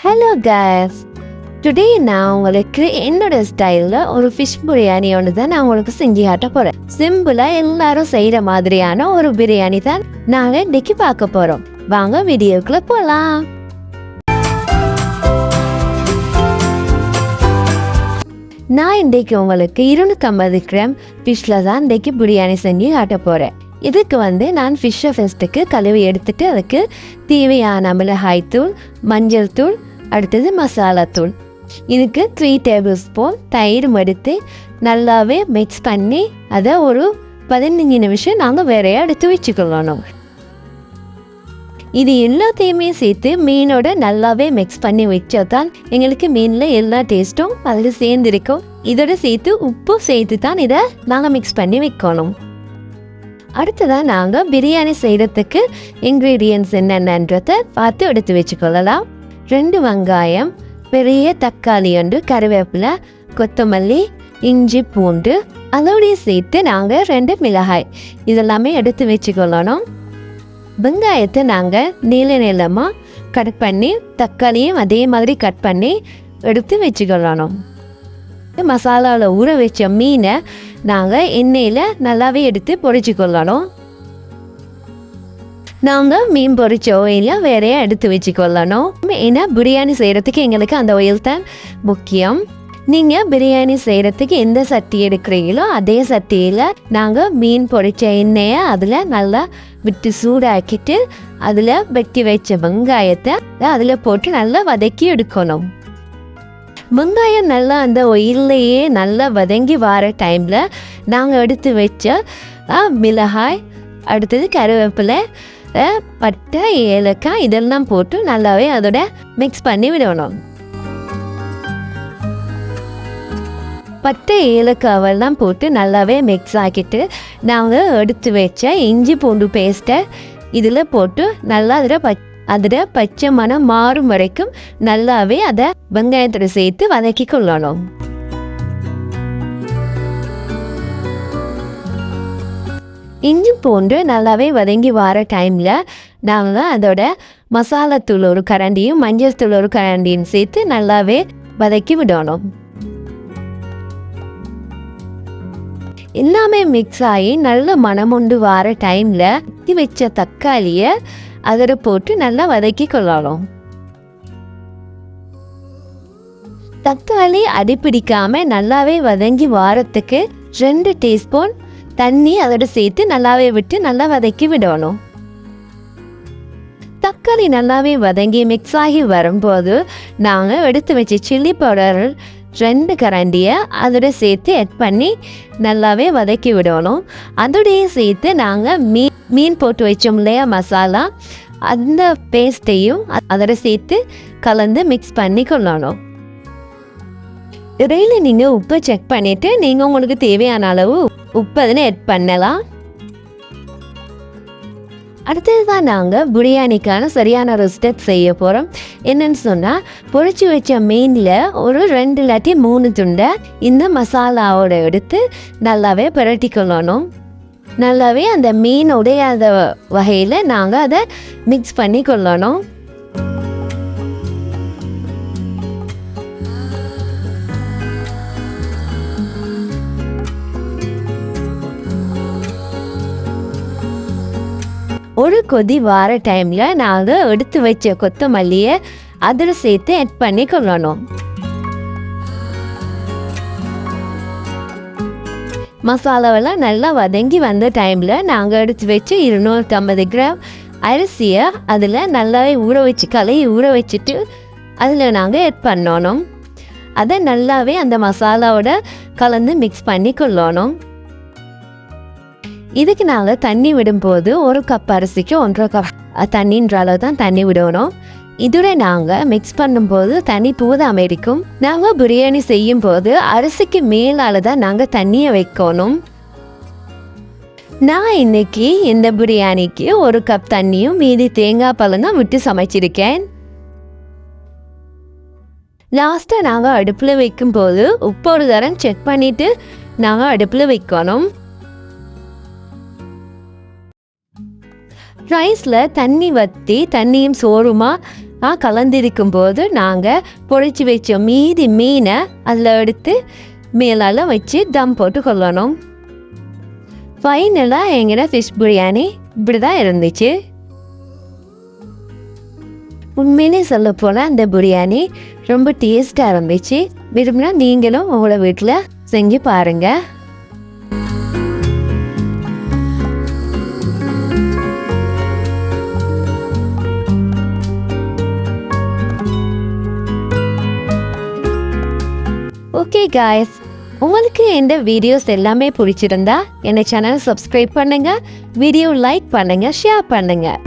Hello guys, today நான் உங்களுக்கு என்னோட ஸ்டைலில் ஒரு ஃபிஷ் பிரியாணி ஒன்று தான் நான் உங்களுக்கு செஞ்சு காட்ட போகிறேன். சிம்பிளாக எல்லாரும் செய்கிற மாதிரியான ஒரு பிரியாணி தான் நாங்கள் இன்னைக்கு பார்க்க போகிறோம். வாங்க வீடியோக்குள்ளே போகலாம். நான் இன்றைக்கு உங்களுக்கு 250 கிராம் ஃபிஷ்ஷில் தான் இன்றைக்கு பிரியாணி செஞ்சு காட்ட போகிறேன். இதுக்கு நான் ஃபிஷ்ஷை ஃபஸ்ட்டுக்கு கழுவி எடுத்துட்டு அதுக்கு தேவையான மிளகாய்த்தூள், மஞ்சள் தூள், அடுத்தது மசாலாத்தூள், இதுக்கு 3 டேபிள் ஸ்பூன் தயிர் எடுத்து நல்லாவே மிக்ஸ் பண்ணி அதை ஒரு 15 நிமிஷம் நாங்கள் வேறையாக எடுத்து வச்சுக்கொள்ளணும். இது எல்லாத்தையுமே சேர்த்து மீனோட நல்லாவே மிக்ஸ் பண்ணி வச்சாதான் எங்களுக்கு மீனில் எல்லா டேஸ்ட்டும் அதில் சேர்ந்துருக்கும். இதோட சேர்த்து உப்பு சேர்த்து தான் இதை நாங்கள் மிக்ஸ் பண்ணி வைக்கணும். அடுத்ததான் நாங்கள் பிரியாணி செய்கிறதுக்கு இன்க்ரீடியன்ட்ஸ் என்னென்னன்றதை பார்த்து எடுத்து வச்சுக்கொள்ளலாம். 2 வெங்காயம், பெரிய தக்காளி ஒன்று, கருவேப்பிலை, கொத்தமல்லி, இஞ்சி, பூண்டு, அதோடைய சேர்த்து நாங்கள் 2 மிளகாய் இதெல்லாமே எடுத்து வச்சுக்கொள்ளணும். வெங்காயத்தை நாங்கள் நீளமாக கட் பண்ணி, தக்காளியும் அதே மாதிரி கட் பண்ணி எடுத்து வச்சுக்கொள்ளணும். மசாலாவில் ஊற வச்ச மீனை நாங்கள் எண்ணெயில் நல்லாவே எடுத்து பொரிச்சுக்கொள்ளணும். நாங்கள் மீன் பொரிச்ச ஆயிலை வேறையாக எடுத்து வச்சுக்கொள்ளணும். ஏன்னா பிரியாணி செய்கிறதுக்கு எங்களுக்கு அந்த ஆயில் தான் முக்கியம். நீங்கள் பிரியாணி செய்கிறதுக்கு எந்த சட்டி எடுக்கிறீங்களோ அதே சட்டியில் நாங்கள் மீன் பொரிச்ச எண்ணெயை அதில் நல்லா விட்டு சூடாக்கிட்டு அதில் வெட்டி வச்ச வெங்காயத்தை அதில் போட்டு நல்லா வதக்கி எடுக்கணும். வெங்காயம் நல்லா அந்த ஒயிலையே நல்லா வதங்கி வர டைமில் நாங்கள் எடுத்து வச்ச மிளகாய், அடுத்தது கருவேப்பிலை, பட்டை, ஏலக்காய் இதெல்லாம் போட்டு நல்லாவே அதோட மிக்ஸ் பண்ணி விடணும். பட்டை, ஏலக்காவெல்லாம் போட்டு நல்லாவே மிக்ஸ் ஆக்கிட்டு நாங்கள் எடுத்து வச்ச இஞ்சி பூண்டு பேஸ்ட்டை இதில் போட்டு நல்லா அதில் பச்சை மணம் மாறும் வரைக்கும் நல்லாவே அதை வெங்காயத்தோட சேர்த்து வதக்கி கொள்ளணும். இஞ்சி பூண்டு நல்லாவே வதங்கி வர டைமில் நாங்கள் அதோட மசாலாத்தூள் ஒரு கரண்டியும் மஞ்சள் தூள் ஒரு கரண்டியும் சேர்த்து நல்லாவே வதக்கி விடணும். எல்லாமே மிக்ஸ் ஆகி நல்ல மனம் உண்டு வர டைமில் வச்ச தக்காளியை அதில் போட்டு நல்லா வதக்கி கொள்ளணும். தக்காளி அடிப்பிடிக்காம நல்லாவே வதங்கி வாரத்துக்கு 2 டீஸ்பூன் தண்ணி அதோட சேர்த்து நல்லாவே விட்டு நல்லா வதக்கி விடணும். தக்காளி நல்லாவே வதங்கி மிக்ஸ் ஆகி வரும்போது நாங்கள் எடுத்து வச்ச சில்லி பவுடர் 2 கரண்டியை அதோட சேர்த்து ஆட் பண்ணி நல்லாவே வதக்கி விடணும். அதோடைய சேர்த்து நாங்கள் மீன் போட்டு வச்சோம் இல்லையா மசாலா, அந்த பேஸ்ட்டையும் அதோட சேர்த்து கலந்து மிக்ஸ் பண்ணி கொள்ளணும். இடையில நீங்கள் உப்பை செக் பண்ணிவிட்டு நீங்கள் உங்களுக்கு தேவையான அளவு உப்பு அதில் ஆட் பண்ணலாம். அடுத்தது தான் நாங்கள் பிரியாணிக்கான சரியான ஒரு ஸ்டெப் செய்ய போகிறோம். என்னன்னு சொன்னால், பொரிச்சு வச்ச மீனில் ஒரு 2 இல்லாட்டி 3 துண்டை இந்த மசாலாவோட எடுத்து நல்லாவே புரட்டி கொள்ளணும். நல்லாவே அந்த மீன் உடையாத வகையில் நாங்கள் அதை மிக்ஸ் பண்ணி கொள்ளணும். ஒரு கொதி வார டைமில் நாங்கள் எடுத்து வச்ச கொத்தமல்லியை அதில் சேர்த்து ஆட் பண்ணி கொள்ளணும். மசாலாவெல்லாம் நல்லா வதங்கி வந்த டைமில் நாங்கள் எடுத்து வச்சு 250 கிராம் அரிசியை அதில் நல்லாவே ஊற வச்சுட்டு அதில் நாங்கள் ஆட் பண்ணணும். அதை நல்லாவே அந்த மசாலாவோட கலந்து மிக்ஸ் பண்ணி கொள்ளணும். இதுக்கு நாங்கள் தண்ணி விடும்போது 1 கப் அரிசிக்கு 1.5 கப் தண்ணின்ற அளவு தான் தண்ணி விடணும். இதோட நாங்கள் மிக்ஸ் பண்ணும்போது தண்ணி போதாமல் இருக்கும். நாங்கள் பிரியாணி செய்யும் போது அரிசிக்கு மேலால் தான் நாங்கள் தண்ணியை வைக்கணும். நான் இன்னைக்கு இந்த பிரியாணிக்கு 1 கப் தண்ணியும் மீதி தேங்காய் பழம் தான் விட்டு சமைச்சிருக்கேன். லாஸ்ட்டாக நாங்கள் அடுப்பில் வைக்கும்போது உப்பு ஒரு தரம் செக் பண்ணிவிட்டு நாங்கள் அடுப்பில் வைக்கணும். ரைஸில் தண்ணி வற்றி தண்ணியும் சோறுமா கலந்திருக்கும் போது நாங்கள் பொரிச்சு வச்ச மீதி மீனை அதில் எடுத்து மேலால் வச்சு தம் போட்டு கொள்ளணும். ஃபைனலாக எங்கட ஃபிஷ் பிரியாணி இப்படி தான் இருந்துச்சு. உண்மையிலே சொல்ல போனால் அந்த பிரியாணி ரொம்ப டேஸ்ட்டாக இருந்துச்சு. விரும்பினா நீங்களும் உங்களோட வீட்டில் செஞ்சு பாருங்கள். ஓகே காய்ஸ், உங்களுக்கு இந்த வீடியோஸ் எல்லாமே பிடிச்சிருந்தா என்னை சேனலை சப்ஸ்கிரைப் பண்ணுங்கள், வீடியோ லைக் பண்ணுங்கள், ஷேர் பண்ணுங்கள்.